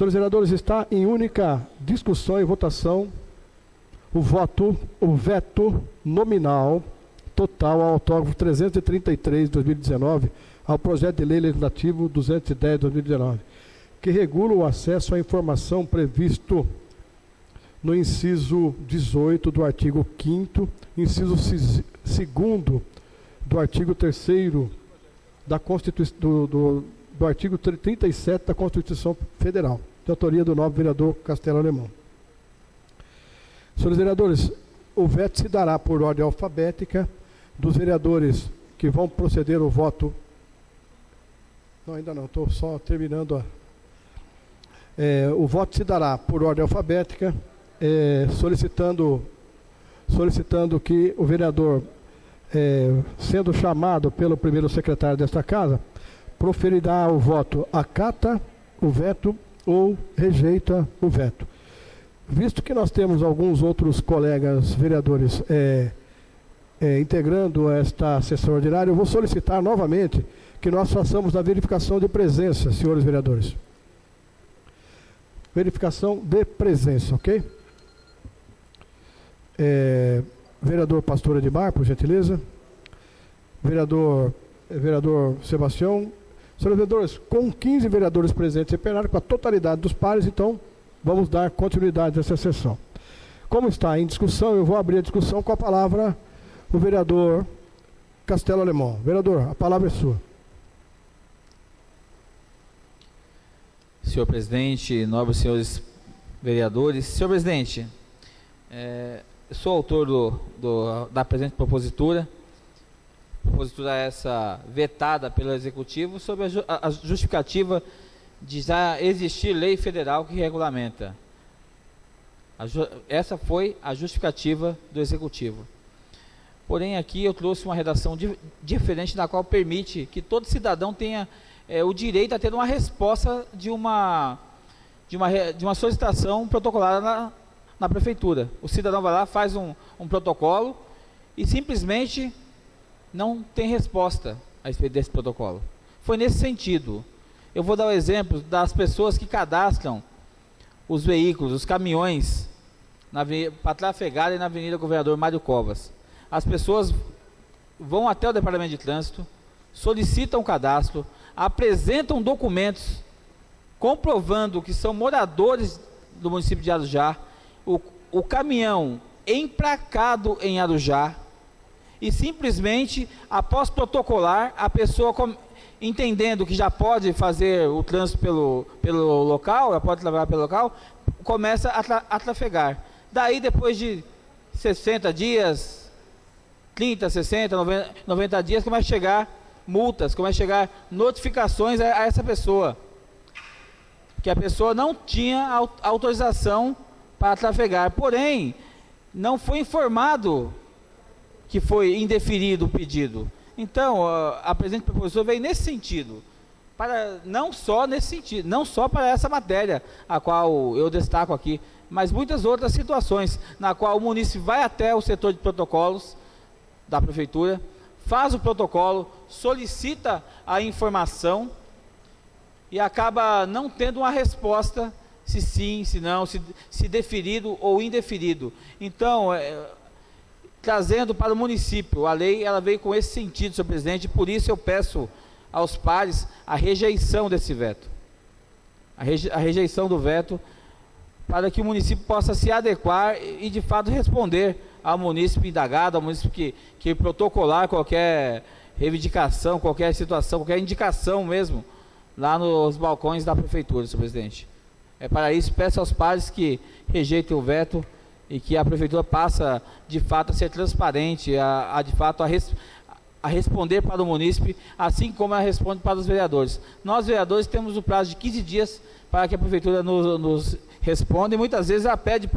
Senhores vereadores, está em única discussão e votação o veto nominal total ao autógrafo 333 de 2019 ao projeto de lei legislativo 210 de 2019, que regula o acesso à informação previsto no inciso 18 do artigo 5º, inciso 2º do artigo 3º da Constituição, do artigo 37 da Constituição Federal, de autoria do nobre vereador Castelo Alemão. Senhores vereadores, o veto se dará por ordem alfabética dos vereadores que vão proceder ao voto. Não, ainda não, estou só terminando o voto se dará por ordem alfabética, solicitando que o vereador, sendo chamado pelo primeiro secretário desta casa, proferirá o voto, acata o veto ou rejeita o veto. Visto que nós temos alguns outros colegas vereadores integrando esta sessão ordinária, eu vou solicitar novamente que nós façamos a verificação de presença, senhores vereadores. Verificação de presença, ok? Vereador Pastor Edmar, por gentileza. Vereador Sebastião. Senhores vereadores, com 15 vereadores presentes em plenário, com a totalidade dos pares, então, vamos dar continuidade a essa sessão. Como está em discussão, eu vou abrir a discussão com a palavra o vereador Castelo Alemão. Vereador, a palavra é sua. Senhor presidente, nobres senhores vereadores. Senhor presidente, sou autor da presente propositura essa vetada pelo Executivo sobre a justificativa de já existir lei federal que regulamenta. Essa foi a justificativa do Executivo. Porém, aqui eu trouxe uma redação diferente, na qual permite que todo cidadão tenha o direito a ter uma resposta de uma solicitação protocolada na prefeitura. O cidadão vai lá, faz um protocolo e simplesmente não tem resposta a respeito desse protocolo. Foi nesse sentido. Eu vou dar o exemplo das pessoas que cadastram os veículos, os caminhões, para trafegarem na Avenida Governador Mário Covas. As pessoas vão até o Departamento de Trânsito, solicitam o cadastro, apresentam documentos comprovando que são moradores do município de Arujá, o caminhão emplacado em Arujá, e simplesmente, após protocolar, a pessoa, entendendo que já pode fazer o trânsito pelo local, ela pode trabalhar pelo local, começa a trafegar. Daí, depois de 60 dias, 30, 60, 90 dias, começa a chegar multas, começa a chegar notificações a essa pessoa, que a pessoa não tinha autorização para trafegar, porém, não foi informado que foi indeferido o pedido. Então, a presente proposição veio nesse sentido, não só para essa matéria, a qual eu destaco aqui, mas muitas outras situações, na qual o município vai até o setor de protocolos da prefeitura, faz o protocolo, solicita a informação e acaba não tendo uma resposta, se sim, se não, se deferido ou indeferido. Então, trazendo para o município, a lei ela veio com esse sentido, senhor presidente, e por isso eu peço aos pares a rejeição desse veto. A rejeição do veto, para que o município possa se adequar e de fato responder ao município indagado, ao município que protocolar qualquer reivindicação, qualquer situação, qualquer indicação mesmo, lá nos balcões da prefeitura, senhor presidente. Para isso, peço aos pares que rejeitem o veto e que a prefeitura passa, de fato, a ser transparente, de fato, a responder para o munícipe, assim como ela responde para os vereadores. Nós, vereadores, temos o prazo de 15 dias para que a prefeitura nos responda, e muitas vezes ela pede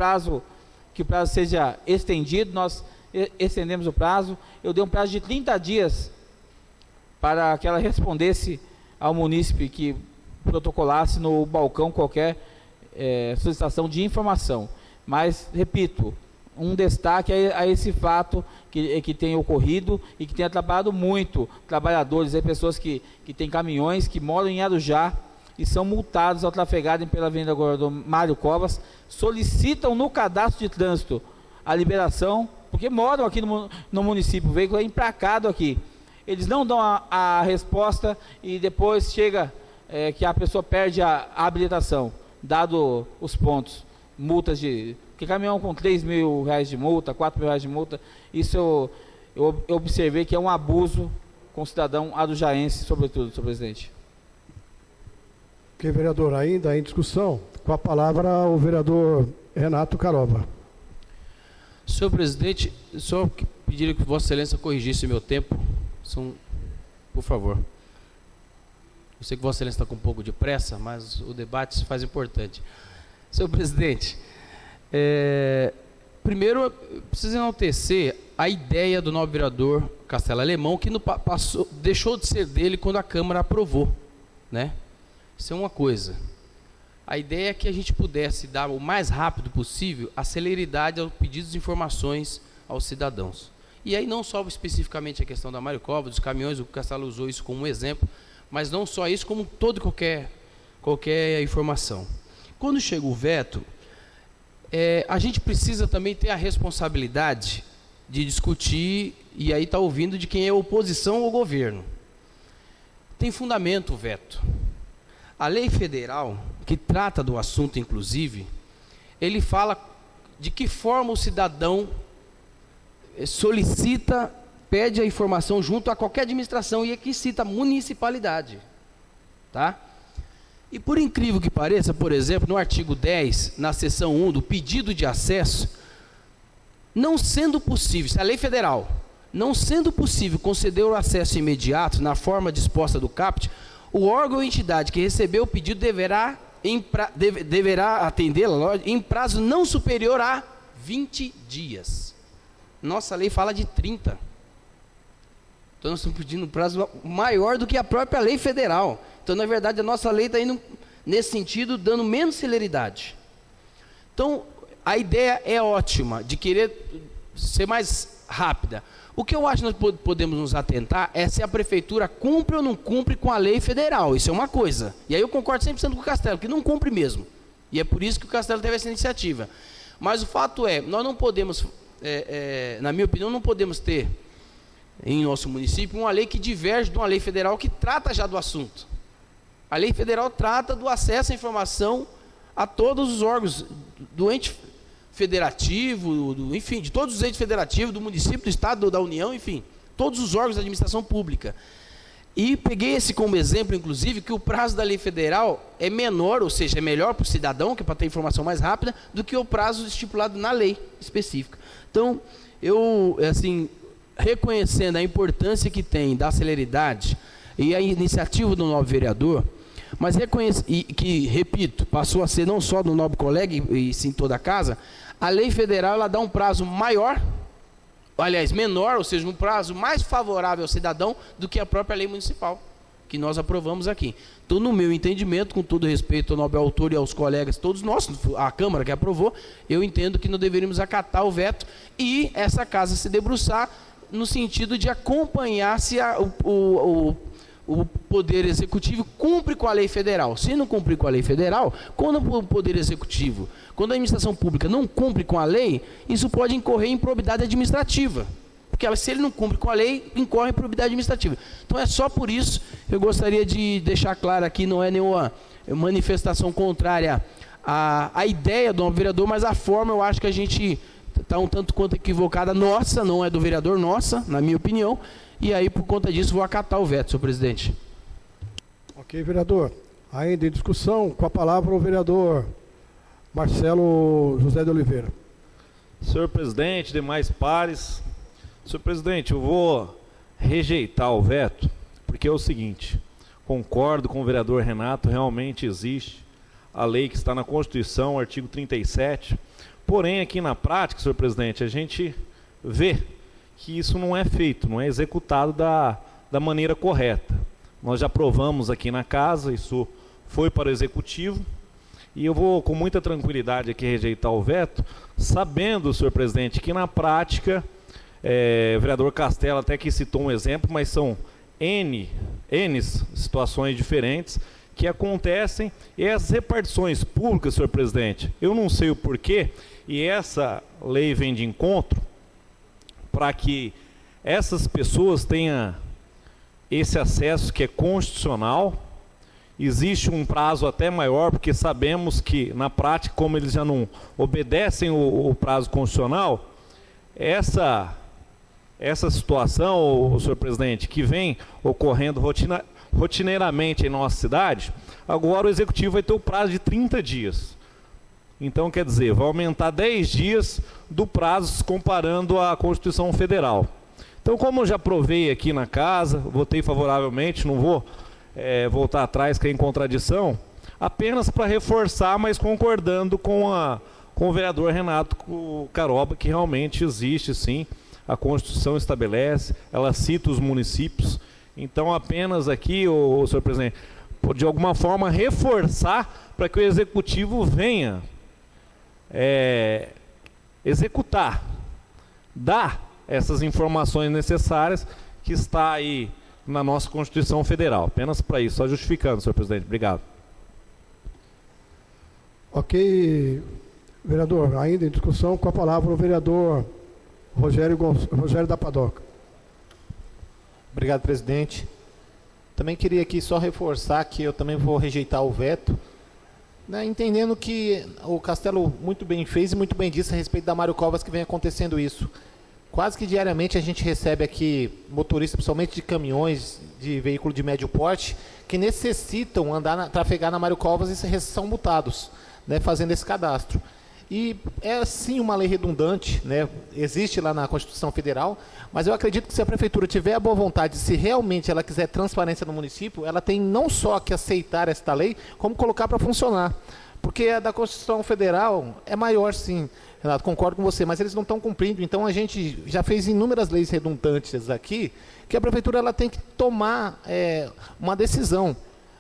que o prazo seja estendido, nós estendemos o prazo. Eu dei um prazo de 30 dias para que ela respondesse ao munícipe que protocolasse no balcão qualquer solicitação de informação. Mas, repito, um destaque a esse fato que tem ocorrido e que tem atrapalhado muito trabalhadores, pessoas que têm caminhões, que moram em Arujá e são multados ao trafegarem pela Avenida Governador Mário Covas, solicitam no cadastro de trânsito a liberação, porque moram aqui no município, o veículo é emplacado aqui. Eles não dão a resposta e depois chega que a pessoa perde a habilitação, dado os pontos, multas de... Porque caminhão com R$3.000 de multa, R$4.000 de multa, isso eu observei que é um abuso com o cidadão arujaense, sobretudo, senhor presidente. Ok, vereador, ainda em discussão, com a palavra o vereador Renato Caroba. Senhor presidente, só pediria que Vossa Excelência corrigisse meu tempo, por favor. Eu sei que Vossa Excelência está com um pouco de pressa, mas o debate se faz importante. Senhor presidente, primeiro eu preciso enaltecer a ideia do nobre vereador Castelo Alemão, que deixou de ser dele quando a Câmara aprovou, né? Isso é uma coisa. A ideia é que a gente pudesse dar o mais rápido possível a celeridade aos pedidos de informações aos cidadãos. E aí não só especificamente a questão da Mário Covas, dos caminhões, o Castelo usou isso como um exemplo, mas não só isso, como qualquer informação. Quando chega o veto, a gente precisa também ter a responsabilidade de discutir, e aí está ouvindo de quem é oposição ao governo. Tem fundamento o veto. A lei federal, que trata do assunto, inclusive, ele fala de que forma o cidadão solicita, pede a informação junto a qualquer administração, e aqui cita municipalidade, tá? E por incrível que pareça, por exemplo, no artigo 10, na seção 1 do pedido de acesso, não sendo possível, isso é a lei federal, não sendo possível conceder o acesso imediato na forma disposta do CAPT, o órgão ou entidade que recebeu o pedido deverá atendê-la em prazo não superior a 20 dias. Nossa lei fala de 30. Então nós estamos pedindo um prazo maior do que a própria lei federal. Então, na verdade, a nossa lei está indo nesse sentido, dando menos celeridade. Então, a ideia é ótima, de querer ser mais rápida. O que eu acho que nós podemos nos atentar é se a prefeitura cumpre ou não cumpre com a lei federal. Isso é uma coisa. E aí eu concordo 100% com o Castelo, que não cumpre mesmo. E é por isso que o Castelo teve essa iniciativa. Mas o fato é, nós não podemos, na minha opinião, não podemos ter em nosso município uma lei que diverge de uma lei federal que trata já do assunto. A lei federal trata do acesso à informação a todos os órgãos do ente federativo, enfim, de todos os entes federativos, do município, do estado, da União, enfim, todos os órgãos da administração pública. E peguei esse como exemplo, inclusive, que o prazo da lei federal é menor, ou seja, é melhor para o cidadão, que é para ter informação mais rápida, do que o prazo estipulado na lei específica. Então, eu, assim, reconhecendo a importância que tem da celeridade e a iniciativa do nobre vereador, mas que, repito, passou a ser não só do nobre colega e sim toda a casa, a lei federal ela dá um prazo maior, aliás, menor, ou seja, um prazo mais favorável ao cidadão do que a própria lei municipal, que nós aprovamos aqui. Então, no meu entendimento, com todo respeito ao nobre autor e aos colegas, todos nós, a Câmara que aprovou, eu entendo que não deveríamos acatar o veto e essa casa se debruçar no sentido de acompanhar se o Poder Executivo cumpre com a lei federal. Se não cumprir com a lei federal, quando o Poder Executivo, quando a administração pública não cumpre com a lei, isso pode incorrer em improbidade administrativa. Porque se ele não cumpre com a lei, incorre em improbidade administrativa. Então é só por isso que eu gostaria de deixar claro aqui, não é nenhuma manifestação contrária à ideia do vereador, mas a forma eu acho que a gente está um tanto quanto equivocada, nossa, não é do vereador, nossa, na minha opinião. E aí, por conta disso, vou acatar o veto, senhor presidente. Ok, vereador. Ainda em discussão, com a palavra o vereador Marcelo José de Oliveira. Senhor presidente, demais pares. Senhor presidente, eu vou rejeitar o veto, porque é o seguinte, concordo com o vereador Renato, realmente existe a lei que está na Constituição, artigo 37, porém, aqui na prática, senhor presidente, a gente vê que isso não é feito, não é executado da maneira correta. Nós já aprovamos aqui na casa, isso foi para o executivo, e eu vou com muita tranquilidade aqui rejeitar o veto, sabendo, senhor presidente, que na prática, o vereador Castelo até que citou um exemplo, mas são N situações diferentes que acontecem, e essas repartições públicas, senhor presidente, eu não sei o porquê, e essa lei vem de encontro para que essas pessoas tenham esse acesso que é constitucional. Existe um prazo até maior, porque sabemos que na prática, como eles já não obedecem o prazo constitucional, essa situação, senhor presidente, que vem ocorrendo rotineiramente em nossa cidade, agora o executivo vai ter o prazo de 30 dias. Então, quer dizer, vai aumentar 10 dias do prazo comparando à Constituição Federal. Então, como eu já provei aqui na casa, votei favoravelmente, não vou voltar atrás, que é em contradição, apenas para reforçar, mas concordando com o vereador Renato Caroba, que realmente existe sim, a Constituição estabelece, ela cita os municípios. Então, apenas aqui, senhor presidente, de alguma forma reforçar para que o executivo venha executar, dar essas informações necessárias que está aí na nossa Constituição Federal. Apenas para isso, só justificando, senhor presidente. Obrigado. Ok, vereador, ainda em discussão, com a palavra o vereador Rogério da Padoca. Obrigado, presidente. Também queria aqui só reforçar que eu também vou rejeitar o veto, né, entendendo que o Castelo muito bem fez e muito bem disse a respeito da Mário Covas que vem acontecendo isso. Quase que diariamente a gente recebe aqui motoristas, principalmente de caminhões, de veículo de médio porte, que necessitam trafegar na Mário Covas e são multados, né, fazendo esse cadastro. E é sim uma lei redundante, né, existe lá na Constituição Federal, mas eu acredito que se a Prefeitura tiver a boa vontade, se realmente ela quiser transparência no município, ela tem não só que aceitar esta lei, como colocar para funcionar. Porque a da Constituição Federal é maior, sim, Renato, concordo com você, mas eles não estão cumprindo. Então, a gente já fez inúmeras leis redundantes aqui, que a Prefeitura ela tem que tomar uma decisão,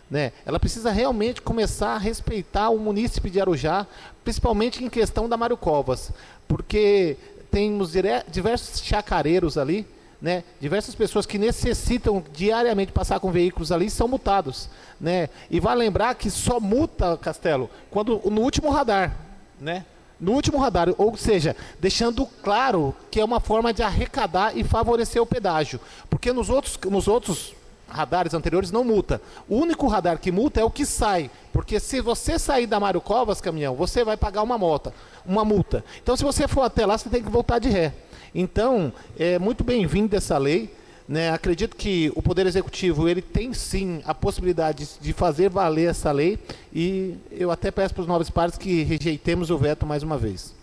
né? Ela precisa realmente começar a respeitar o munícipe de Arujá, principalmente em questão da Mário Covas, porque temos diversos chacareiros ali, né? Diversas pessoas que necessitam diariamente passar com veículos ali são multados, né? E vai lembrar que só multa, Castelo, quando no último radar, né? No último radar, ou seja, deixando claro que é uma forma de arrecadar e favorecer o pedágio, porque nos outros radares anteriores não multa. O único radar que multa é o que sai, porque se você sair da Mário Covas, caminhão, você vai pagar uma multa. Então, se você for até lá, você tem que voltar de ré. Então, é muito bem-vinda essa lei, né? Acredito que o Poder Executivo ele tem sim a possibilidade de fazer valer essa lei e eu até peço para os nobres pares que rejeitemos o veto mais uma vez.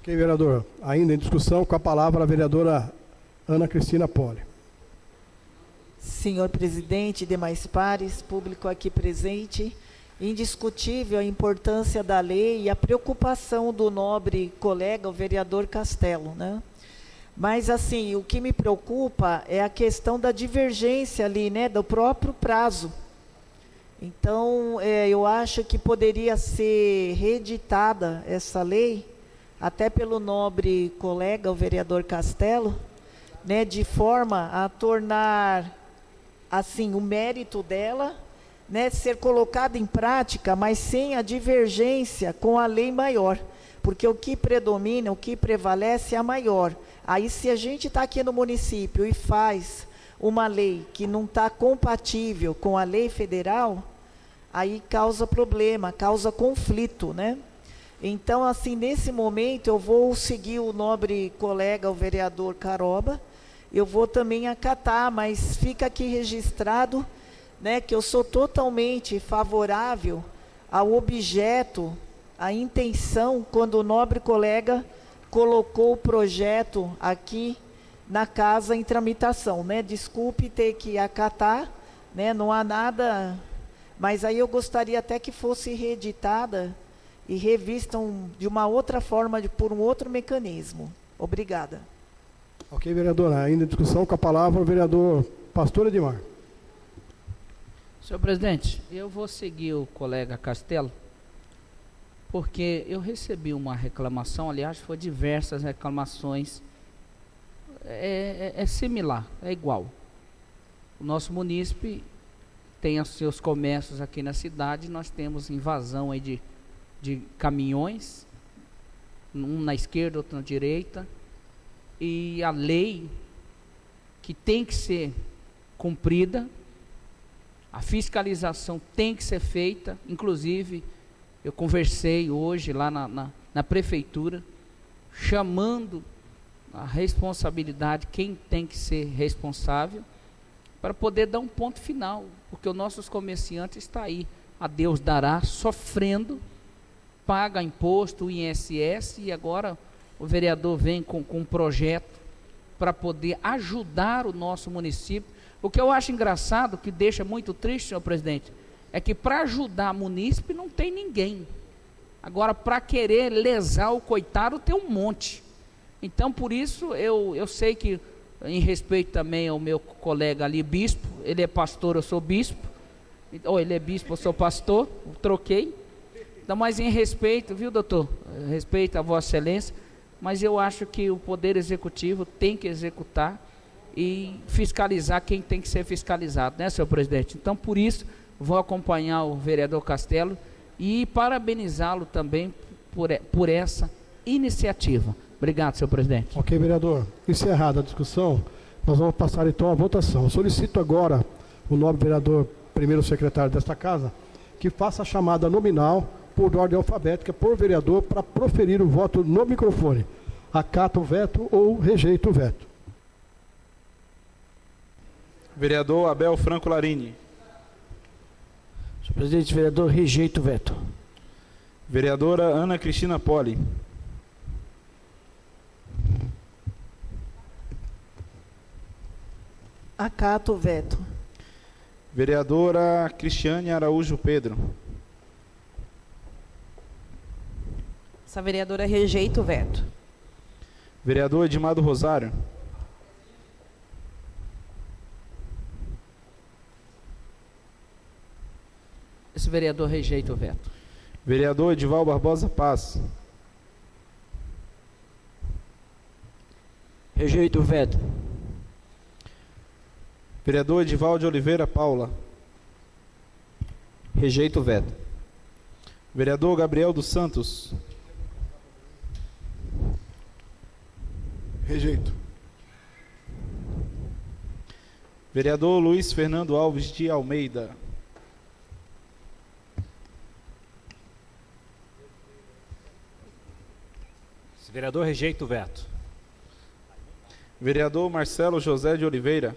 Ok, vereador. Ainda em discussão, com a palavra a vereadora Ana Cristina Poli. Senhor presidente, demais pares, público aqui presente, indiscutível a importância da lei e a preocupação do nobre colega, o vereador Castelo, né? Mas, assim, o que me preocupa é a questão da divergência ali, né, do próprio prazo. Então, eu acho que poderia ser reeditada essa lei, até pelo nobre colega, o vereador Castelo, né, de forma a tornar, assim, o mérito dela, né, ser colocado em prática, mas sem a divergência com a lei maior. Porque o que predomina, o que prevalece é a maior. Aí, se a gente está aqui no município e faz uma lei que não está compatível com a lei federal, aí causa problema, causa conflito, né? Então, assim, nesse momento, eu vou seguir o nobre colega, o vereador Caroba, eu vou também acatar, mas fica aqui registrado, né, que eu sou totalmente favorável ao objeto, à intenção, quando o nobre colega colocou o projeto aqui na casa em tramitação, né? Desculpe ter que acatar, né? Não há nada, mas aí eu gostaria até que fosse reeditada e revista de uma outra forma, por um outro mecanismo. Obrigada. Ok, vereadora. Ainda em discussão, com a palavra o vereador Pastor Edmar. Senhor presidente, eu vou seguir o colega Castelo, porque eu recebi uma reclamação, aliás, foi diversas reclamações, é similar, é igual. O nosso munícipe tem os seus comércios aqui na cidade. Nós temos invasão aí de caminhões, um na esquerda, outro na direita, e a lei que tem que ser cumprida, a fiscalização tem que ser feita. Inclusive, eu conversei hoje lá na prefeitura, chamando a responsabilidade, quem tem que ser responsável, para poder dar um ponto final, porque os nossos comerciantes estão aí, a Deus dará, sofrendo, paga imposto, o INSS, e agora o vereador vem com um projeto para poder ajudar o nosso município. O que eu acho engraçado, que deixa muito triste, senhor presidente, é que para ajudar munícipe não tem ninguém. Agora, para querer lesar o coitado, tem um monte. Então, por isso, eu sei que, em respeito também ao meu colega ali, bispo, ele é pastor, eu sou bispo, ou ele é bispo, eu sou pastor, troquei. Então, mas em respeito, viu, doutor? Respeito a Vossa Excelência, mas eu acho que o Poder Executivo tem que executar e fiscalizar quem tem que ser fiscalizado, né, senhor presidente? Então, por isso, vou acompanhar o vereador Castelo e parabenizá-lo também por essa iniciativa. Obrigado, senhor presidente. Ok, vereador. Encerrada a discussão, nós vamos passar então à votação. Eu solicito agora o nobre vereador, primeiro secretário desta casa, que faça a chamada nominal por ordem alfabética por vereador para proferir o voto no microfone. Acata o veto ou rejeita o veto. Vereador Abel Franco Larini. Senhor presidente, vereador, rejeito o veto. Vereadora Ana Cristina Poli. Acato o veto. Vereadora Cristiane Araújo Pedro. Essa vereadora rejeita o veto. Vereador Edmado Rosário. Esse vereador rejeita o veto. Vereador Edival Barbosa Paz. Rejeito o veto. Vereador Edival de Oliveira Paula. Rejeito o veto. Vereador Gabriel dos Santos. Rejeito. Vereador Luiz Fernando Alves de Almeida. Esse vereador rejeita o veto. Vereador Marcelo José de Oliveira.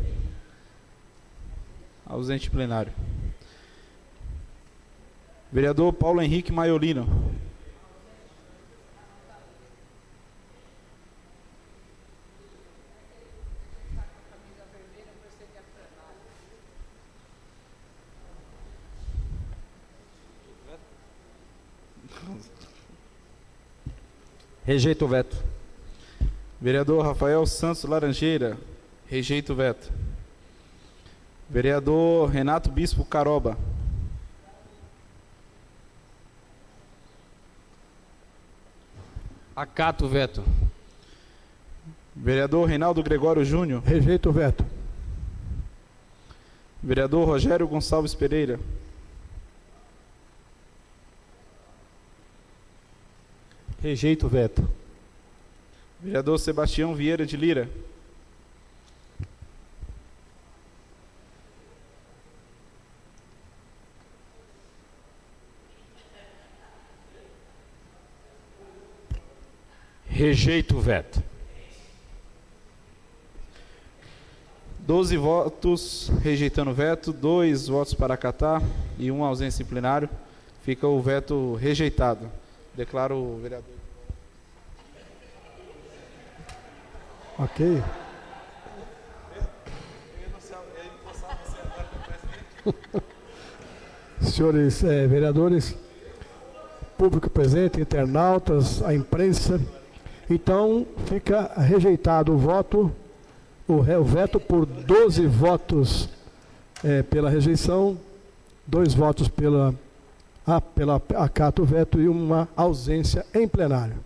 Ausente plenário. Vereador Paulo Henrique Maiolino. Rejeito o veto. Vereador Rafael Santos Laranjeira. Rejeito o veto. Vereador Renato Bispo Caroba. Acato o veto. Vereador Reinaldo Gregório Júnior. Rejeito o veto. Vereador Rogério Gonçalves Pereira. Rejeito o veto. Vereador Sebastião Vieira de Lira. Rejeito o veto. 12 votos rejeitando o veto, 2 votos para acatar e 1 ausência em plenário. Fica o veto rejeitado. Declaro o vereador. Ok. Senhores vereadores, público presente, internautas, a imprensa, então fica rejeitado o veto por 12 votos pela rejeição, 2 votos pela acato veto e 1 ausência em plenário.